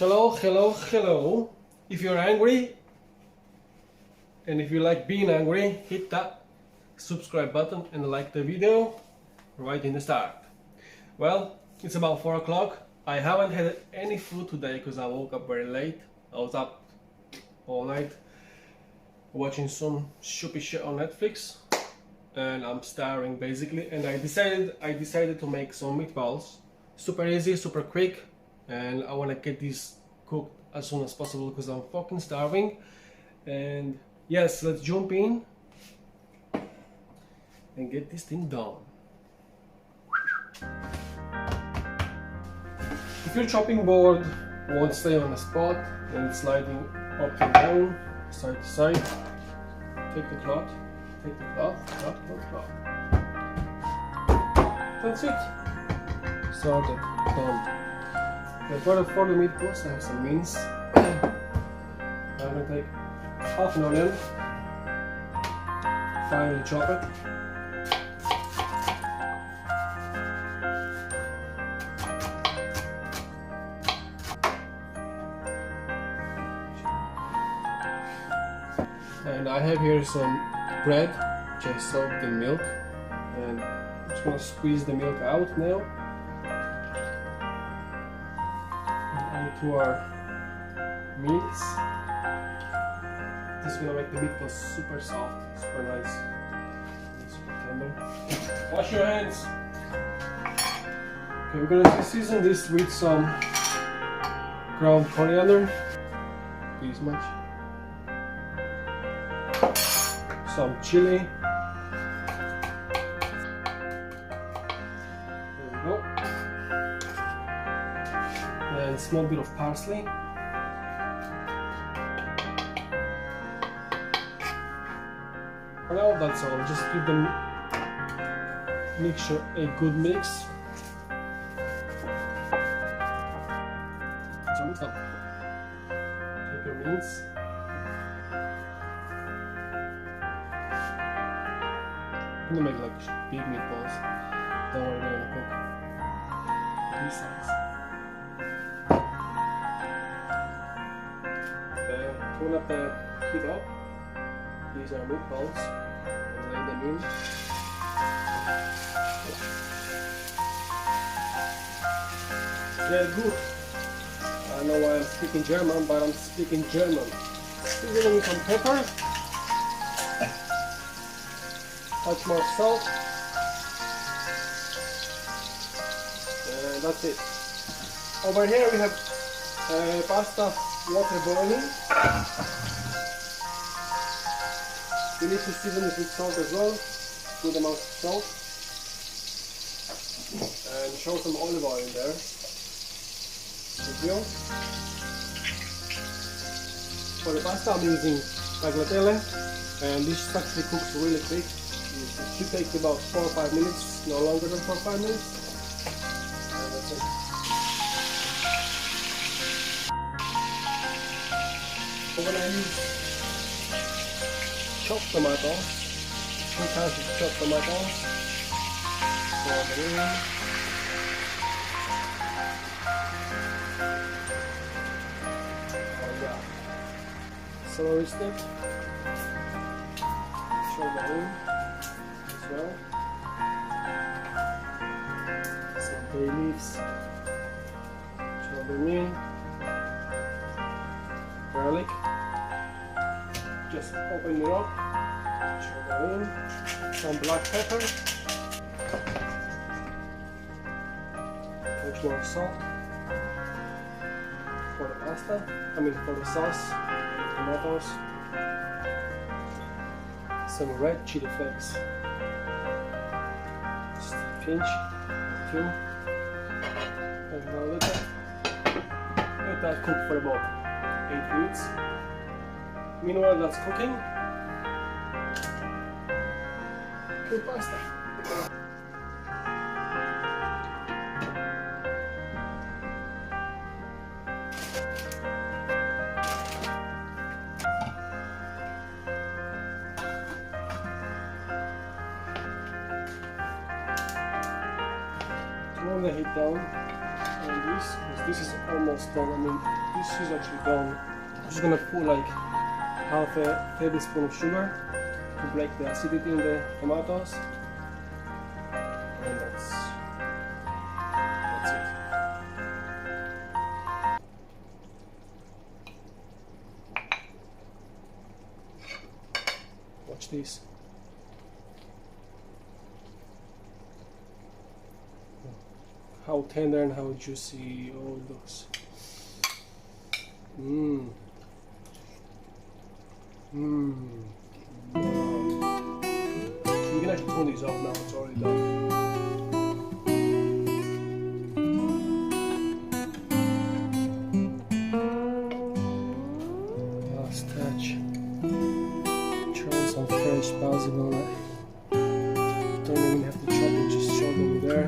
Hello, hello, hello. If you're angry and if you like being angry, hit that subscribe button and like the video right in the start. Well, it's about 4 o'clock. I haven't had any food today because I woke up very late. I was up all night watching some stupid shit on Netflix and I'm starving basically, and I decided to make some meatballs. Super easy, super quick, and I want to get these cooked as soon as possible because I'm fucking starving. And yes, let's jump in and get this thing done. If your chopping board won't stay on the spot and it's sliding up and down, side to side, take the cloth, cloth. That's it. Sorted, done. Okay, for the meatballs, I have some mince. I'm gonna take half an onion, finely chop it. And I have here some bread, which I soaked in milk, and I'm just gonna squeeze the milk out now. And add to our meats. This is gonna make the meatballs super soft, super nice, super tender. Wash your hands. Okay, we're gonna season this with some ground coriander, this much. Some chili. There we go. And a small bit of parsley. For now, that's all. Just give the mixture a good mix. So mix up. Take your mince. I'm gonna make like big meatballs. Don't worry, they're gonna cook these size. Turn up the heat up. These are meatballs. And lay them in. They're good. I don't know why I'm speaking German, but I'm speaking German. Seasoning with some pepper. Touch more salt, and that's it. Over here we have pasta water boiling. We need to season it with salt as well, good amount of salt, and show some olive oil in there. Good deal. For the pasta I'm using tagliatelle, and this actually cooks really quick. It should take about 4 or 5 minutes, no longer than 4 or 5 minutes. And that's it. So when I use chopped tomatoes, 2 kinds of chopped tomatoes, pour them in. Oh yeah. Celery stick, show that in. Well, some bay leaves, throw them in, garlic, just open it up, throw that in, some black pepper, touch more salt for the pasta, for the sauce, tomatoes, some red chili flakes. Pinch, 2, and now let that cook for about 8 minutes. Meanwhile that's cooking, cook pasta. Turn the heat down on this, because this is almost done. this is actually done. I'm just gonna put like half a tablespoon of sugar to break the acidity in the tomatoes, and that's it. Watch this. How tender and how juicy all looks. Mmm. Mmm. You can actually turn these off now, it's already done. Last touch. Try some fresh basil on it. Don't even have to chop it, just chop it there.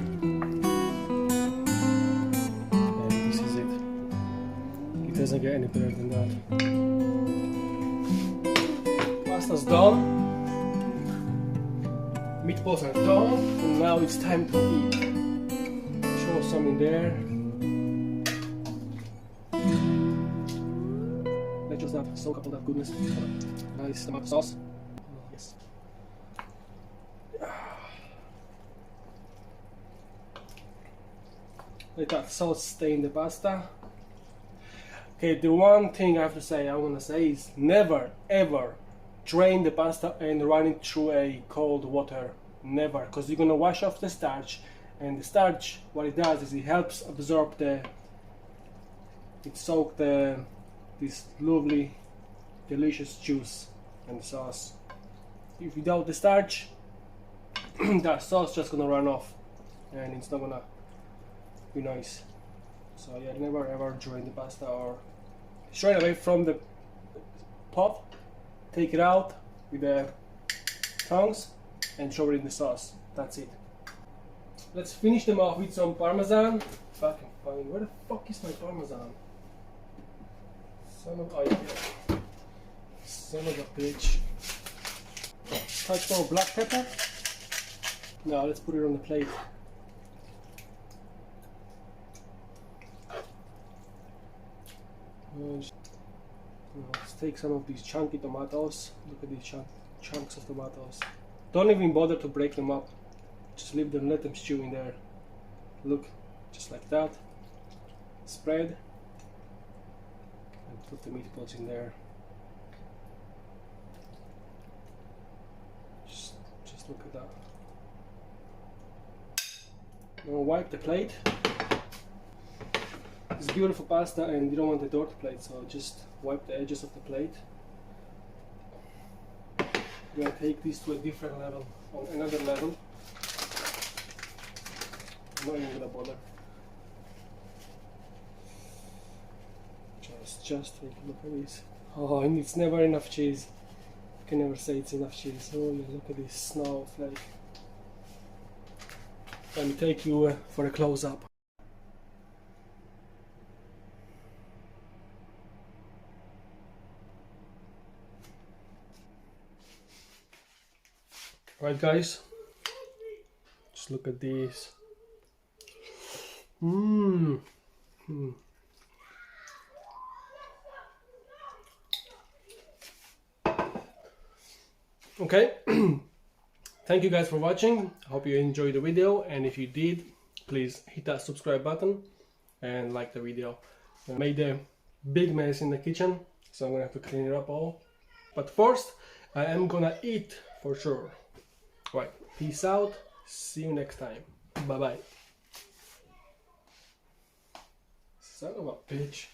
And this is it. It doesn't get any better than that. Pasta's done. Meatballs are done, and now it's time to eat. Throw some in there. Let just that soak up all that goodness. Nice tomato sauce. Oh, yes. Let that sauce stain the pasta. Okay, the one thing I want to say is never ever drain the pasta and run it through a cold water. Never, because you're gonna wash off the starch, and the starch, what it does is it helps absorb this lovely delicious juice and sauce. If without the starch, that sauce just gonna run off and it's not gonna be nice. So yeah, never ever drain the pasta, or straight away from the pot, take it out with the tongs and throw it in the sauce. That's it. Let's finish them off with some parmesan. If I can find, where the fuck is my parmesan? Son of a son of a bitch. Touch more black pepper. Now let's put it on the plate. Let's take some of these chunky tomatoes. Look at these chunks of tomatoes. Don't even bother to break them up. Just leave them, let them stew in there. Look, just like that. Spread. And put the meatballs in there. Just look at that. Now wipe the plate. It's beautiful pasta and you don't want a dirty plate, so just wipe the edges of the plate. We're going to take this to a different level, on another level. I'm not even going to bother. Just take a look at this. Oh, and it's never enough cheese. I can never say it's enough cheese. Oh yeah, look at this snowflake. Let me take you for a close-up. Right guys, just look at these. Okay, thank you guys for watching. I hope you enjoyed the video, and if you did, please hit that subscribe button and like the video. I made a big mess in the kitchen, so I'm gonna have to clean it up all. But first, I am gonna eat for sure. Right, peace out, see you next time, bye bye. Son of a bitch.